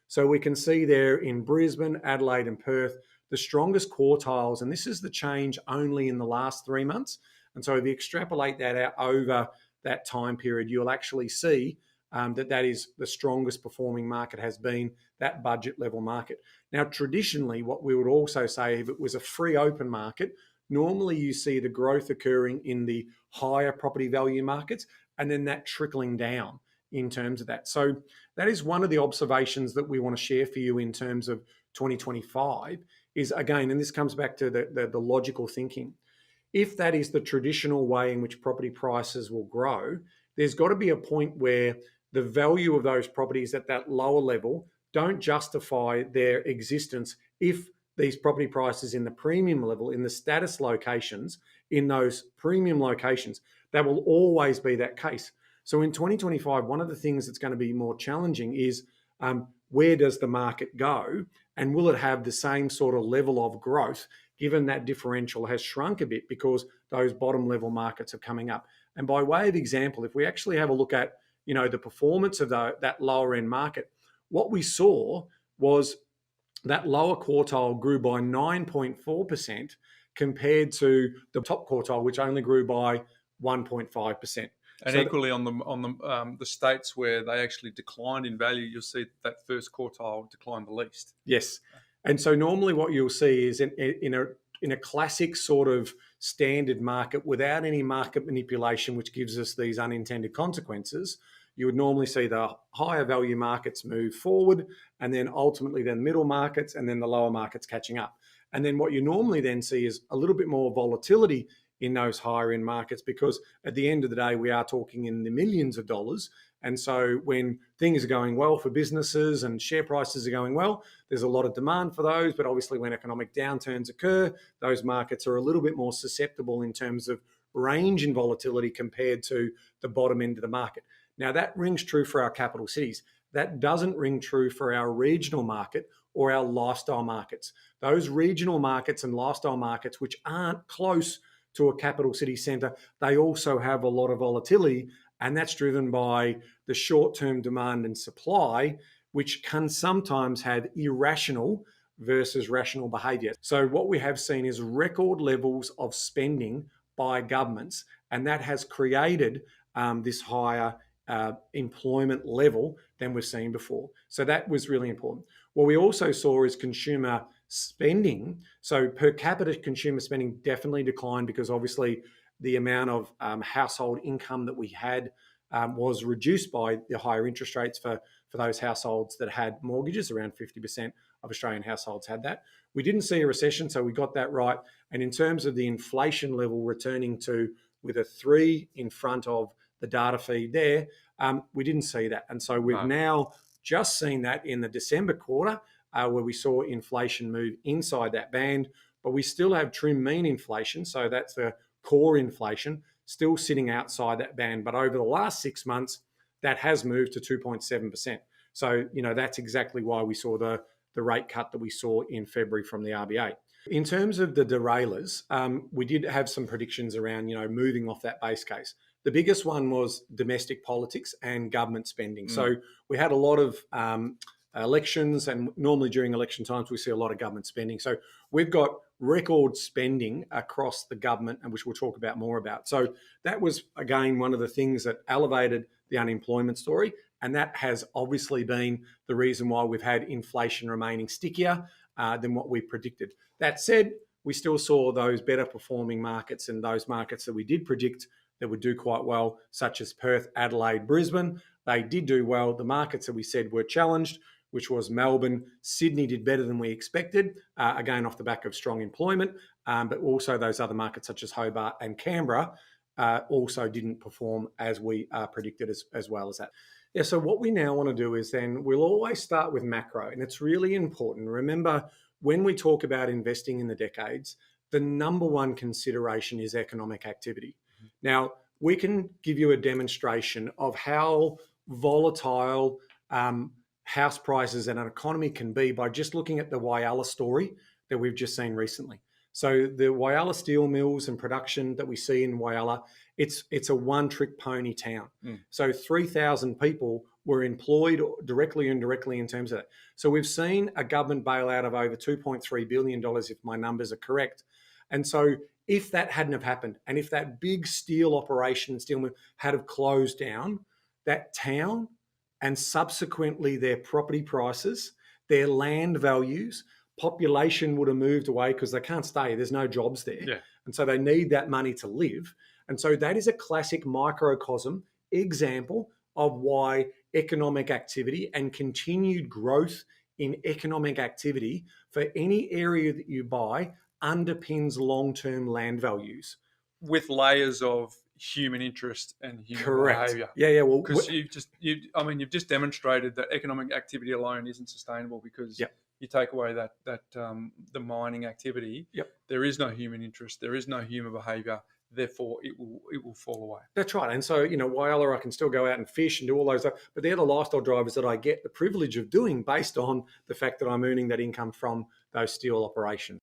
So we can see there in Brisbane, Adelaide and Perth, the strongest quartiles, and this is the change only in the last 3 months. And so if you extrapolate that out over that time period, you'll actually see that is the strongest performing market has been that budget level market. Now, traditionally, what we would also say, if it was a free open market, normally you see the growth occurring in the higher property value markets and then that trickling down in terms of that. So that is one of the observations that we want to share for you in terms of 2025 is, again, and this comes back to the logical thinking. If that is the traditional way in which property prices will grow, there's got to be a point where the value of those properties at that lower level don't justify their existence if these property prices in the premium level, in the status locations, in those premium locations, that will always be that case. So in 2025, one of the things that's going to be more challenging is where does the market go, and will it have the same sort of level of growth given that differential has shrunk a bit because those bottom level markets are coming up. And by way of example, if we actually have a look at the performance of that lower end market, what we saw was that lower quartile grew by 9.4% compared to the top quartile, which only grew by 1.5%. And so equally on the states where they actually declined in value, you'll see that first quartile declined the least. Yes. And so normally what you'll see is in a classic sort of standard market without any market manipulation, which gives us these unintended consequences, you would normally see the higher value markets move forward and then ultimately then middle markets and then the lower markets catching up. And then what you normally then see is a little bit more volatility in those higher end markets, because at the end of the day, we are talking in the millions of dollars. And so when things are going well for businesses and share prices are going well, there's a lot of demand for those. But obviously when economic downturns occur, those markets are a little bit more susceptible in terms of range and volatility compared to the bottom end of the market. Now that rings true for our capital cities. That doesn't ring true for our regional market or our lifestyle markets. Those regional markets and lifestyle markets, which aren't close to a capital city centre, they also have a lot of volatility, and that's driven by the short-term demand and supply, which can sometimes have irrational versus rational behaviour. So what we have seen is record levels of spending by governments, and that has created this higher employment level than we've seen before. So that was really important. What we also saw is consumer spending. So per capita consumer spending definitely declined because obviously the amount of household income that we had was reduced by the higher interest rates for those households that had mortgages. Around 50% of Australian households had that. We didn't see a recession, so we got that right. And in terms of the inflation level returning to with a 3 in front of the data feed there, we didn't see that. And so we've now just seen that in the December quarter where we saw inflation move inside that band, but we still have trim mean inflation. So that's the core inflation still sitting outside that band. But over the last 6 months, that has moved to 2.7%. So, that's exactly why we saw the rate cut that we saw in February from the RBA. In terms of the derailers, we did have some predictions around, moving off that base case. The biggest one was domestic politics and government spending. So we had a lot of elections, and normally during election times, we see a lot of government spending. So we've got record spending across the government, and which we'll talk about more about. So that was, again, one of the things that elevated the unemployment story. And that has obviously been the reason why we've had inflation remaining stickier than what we predicted. That said, we still saw those better performing markets, and those markets that we did predict that would do quite well, such as Perth, Adelaide, Brisbane. They did do well. The markets that we said were challenged, which was Melbourne, Sydney, did better than we expected, again, off the back of strong employment, but also those other markets such as Hobart and Canberra also didn't perform as we predicted as well as that. Yeah, so what we now want to do is then we'll always start with macro, and it's really important. Remember, when we talk about investing in the decades, the number one consideration is economic activity. Now, we can give you a demonstration of how volatile house prices and an economy can be by just looking at the Whyalla story that we've just seen recently. So the Whyalla steel mills and production that we see in Whyalla, it's a one-trick pony town. So 3,000 people were employed directly and indirectly in terms of that. So we've seen a government bailout of over $2.3 billion, if my numbers are correct. And so if that hadn't have happened, and if that big steel operation, steel mill, had have closed down, that town and subsequently their property prices, their land values, population would have moved away because they can't stay. There's no jobs there. Yeah. And so they need that money to live. And so that is a classic microcosm example of why economic activity and continued growth in economic activity for any area that you buy underpins long-term land values. With layers of human interest and human Correct. behaviour. Yeah. Well, because you've just demonstrated that economic activity alone isn't sustainable because you take away that the mining activity. Yep. There is no human interest. There is no human behaviour. Therefore, it will fall away. That's right. And so, Whyalla, I can still go out and fish and do all those, but they're the lifestyle drivers that I get the privilege of doing based on the fact that I'm earning that income from those steel operations.